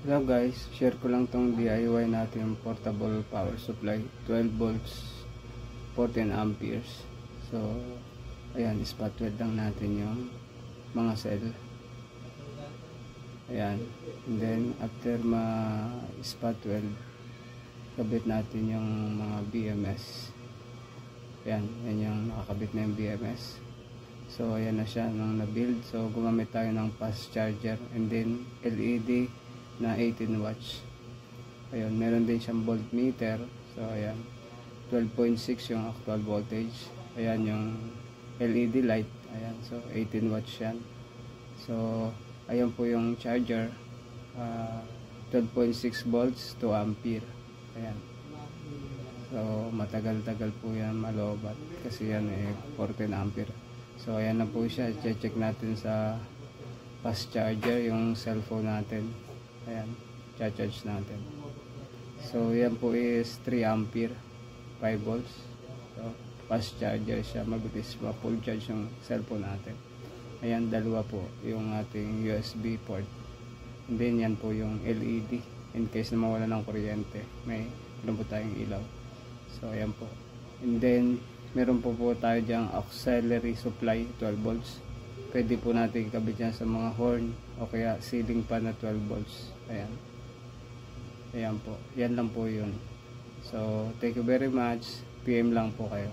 Hello guys, share ko lang tong DIY natin portable power supply 12 volts 14 amperes. So ayan, spot weld lang natin yung mga cell. Ayan, and then after spot weld, kabit natin yung mga BMS. Ayan, yan yung nakakabit na yung BMS. So ayan na siya nung na-build. So gumamit tayo ng fast charger and then LED na 18 watts. Ayun, meron din siyang voltmeter. So ayan, 12.6 yung actual voltage. Ayan yung LED light. Ayan, so 18 watts yan. So ayan po yung charger, 12.6 volts to ampere. Ayan, so matagal-tagal po yan malobat kasi yan 14 ampere. So ayan na po siya. Check natin sa fast charger yung cellphone natin. Ayan, charge natin. So yan po is 3 ampere 5 volts. So fast charger siya, mabilis ma-full charge yung cellphone natin. Ayan, dalawa po yung ating USB port. And then yan po yung LED in case na mawala ng kuryente, may meron po tayong ilaw. So ayan po. And then meron po tayo dyang auxiliary supply 12 volts. Pwede po natin ikabit yan sa mga horn o kaya ceiling fan na 12 volts. Ayan. Ayan po. Yan lang po yun. So, thank you very much. PM lang po kayo.